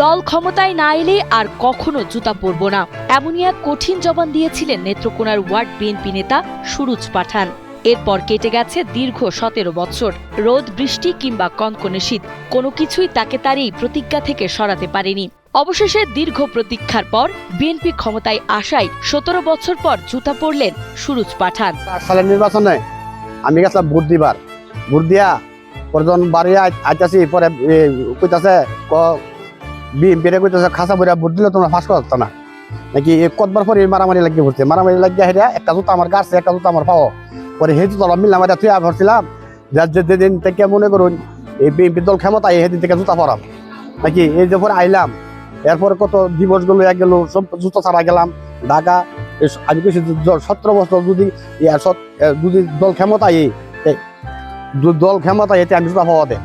দল ক্ষমতায় না এলে আর কখনো জুতা পরব না, এমনই এক কঠিন জবান দিয়েছিলেন নেত্রকোনার ওয়ার্ড বিএনপি নেতা সুরুজ পাঠান। এরপর কেটে গেছে দীর্ঘ 17 বছর। রোদ, বৃষ্টি কিংবা কনকনে শীত, কোনো কিছুই তাকে তার এই প্রতিজ্ঞা থেকে সরাতে পারেনি। অবশেষে দীর্ঘ প্রতীক্ষার পর বিএনপি ক্ষমতায় আসায় 17 বছর পর জুতা পরলেন সুরুজ পাঠান। সালের নির্বাচনে আমি গেছিলাম ভোট দিবার, ভোট দিয়া পরজন বাড়ি আইতাছি, পরে কইতাছে বিএনপিরে কইতাছে খাসা বইরা ভোট দিলে তোমরা ফাঁস করতো না নাকি। কতবার পরে মারামারি লাগিয়ে পড়ছে, মারামারি লাগিয়ে হেরা একটা জুতা আমার গাছে, একটা জুতা আমার পাও। পরে সেই জুতা মিললাম এটা তুই ভরছিলাম, যেদিন থেকে মনে করুন এই বিএনপি দল ক্ষমতায় সেদিন থেকে জুতা পরাম নাকি। এই যে পরে আইলাম, এরপরে কত দিবসগুলো এক গেল, সব জুতা ছাড়া গেলাম ঢাকা। আমি কইছি 17 বছর যদি দল ক্ষমতায় এতে আমি জুতা পাওয়া দেয়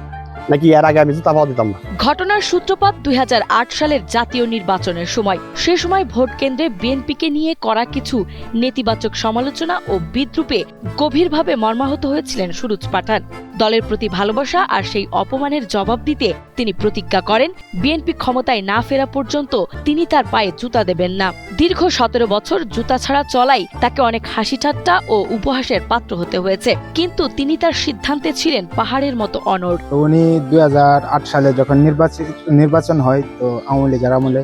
নাকি, এর আগে আমি জুতা পাওয়া দিতাম না। ঘটনার সূত্রপাত 2008 সালের জাতীয় নির্বাচনের সময়। সে সময় ভোট কেন্দ্রে বিএনপিকে নিয়ে করা কিছু নেতিবাচক সমালোচনা ও বিদ্রূপে গভীরভাবে মর্মাহত হয়েছিলেন সুরুজ পাঠান। দলের প্রতি ভালোবাসা আর সেই অপমানের জবাব দিতে তিনি প্রতিজ্ঞা করেন, বিএনপি ক্ষমতায় না ফেরা পর্যন্ত তিনি তার পায়ে জুতা দেবেন না। দীর্ঘ 17 বছর জুতা ছাড়া চলাই তাকে অনেক হাসি ঠাট্টা ও উপহাসের পাত্র হতে হয়েছে, কিন্তু তিনি তার সিদ্ধান্তে ছিলেন পাহাড়ের মতো অনড়। উনি 2008 সালে যখন নির্বাচন হয়, তো আওয়ামী লীগের আমলে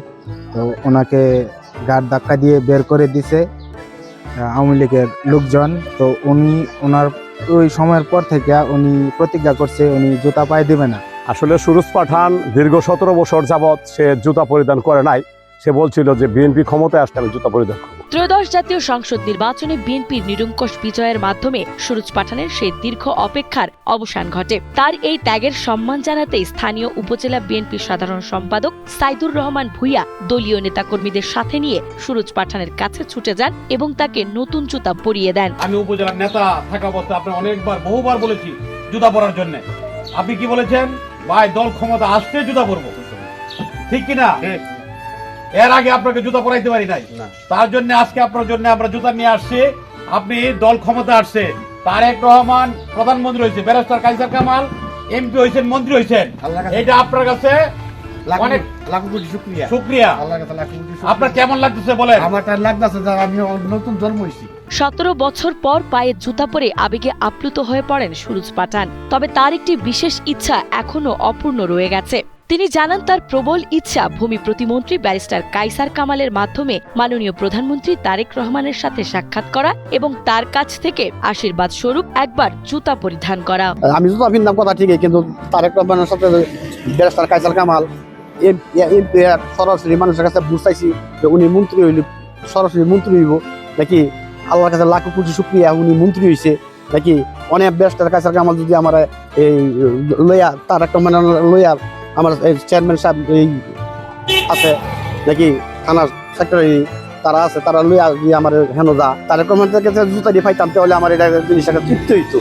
তো ওনাকে গাড় ধাক্কা দিয়ে বের করে দিছে আওয়ামী লীগের লোকজন। তো উনি ওনার ওই সময়ের পর থেকে উনি প্রতিজ্ঞা করছে উনি জুতা পায়ে দেবে না। আসলে সুরুজ পাঠান দীর্ঘ 17 বছর যাবৎ সে জুতা পরিধান করে নাই। সে বলছিল যে বিএনপি ক্ষমতায় আসলে আমি জুতা পরিধান করব। ত্রয়োদশ জাতীয় সংসদ নির্বাচনে বিএনপির নিরঙ্কুশ বিজয়ের মাধ্যমে সুরুজ পাঠানের সেই দীর্ঘ অপেক্ষার অবসান ঘটে। তার এই ত্যাগের সম্মান জানাতে স্থানীয় উপজেলা বিএনপির সাধারণ সম্পাদক সাইদুর রহমান ভূঁইয়া দলীয় নেতাকর্মীদের সাথে নিয়ে সুরুজ পাঠানের কাছে ছুটে যান এবং তাকে নতুন জুতা পরিয়ে দেন। আমি উপজেলার নেতা থাকা অবস্থায় আপনি অনেকবার বহুবার বলেছি জুতা পরার জন্য। আপনি কি বলেছেন? ভাই দল ক্ষমতা আসতে জুতা পরবো, ঠিক কিনা? এর আগে আপনাকে জুতা পরাইতে পারি নাই, তার জন্য আজকে আপনার জন্য আমরা জুতা নিয়ে আসছি। আপনি দল ক্ষমতা আসছে, তারেক রহমান প্রধানমন্ত্রী হয়েছে, ব্যারিস্টার কাইসার কামাল এমপি হয়েছেন, মন্ত্রী হয়েছেন, এটা আপনার কাছে অনেক লাখ কোটি শুকরিয়া। শুকরিয়া। আপনার কেমন লাগতেছে বলেন? আমার লাগতেছে যে আমি নতুন জন্ম হয়েছি। 17 বছর পর পায়ে জুতা পরে আবেগে আপ্লুত হয়ে পড়েন সুরুজ পাঠান। তবে তার একটি বিশেষ ইচ্ছা এখনো অপূর্ণ রয়ে গেছে। তিনি জানান তার প্রবল ইচ্ছা ভূমি প্রতিমন্ত্রী ব্যারিস্টার কাইসার কামালের মাধ্যমে মাননীয় প্রধানমন্ত্রী তারেক রহমানের সাথে সাক্ষাৎ করা এবং তার কাছ থেকে আশীর্বাদ স্বরূপ একবার জুতা পরিধান করা। আমি জুতা পিনলাম কথা ঠিকই, কিন্তু তারেক রহমানের সাথে ব্যারিস্টার কাইসার কামাল সরাসরি মানুষের কাছে বুঝাইছি যে উনি মন্ত্রী হইল, সরাসরি মন্ত্রী হইব নাকি। আল্লাহর কাছে লাখ কোটি শুকরিয়া, উনি মন্ত্রী হয়েছে নাকি। অনেক ব্যারিস্টার কাইসার কামাল যদি আমার এই লইয়া তারেক রহমান লইয়া আমার চেয়ারম্যান সাহেব এই আছে নাকি, থানার সেক্রেটারি তারা আছে, তারা লইয়া আমার হেন যা তারেক রহমানের কাছে জুতা দিয়ে পাইতাম, তাহলে আমার এটা জিনিসটা তৃপ্তি হইতো।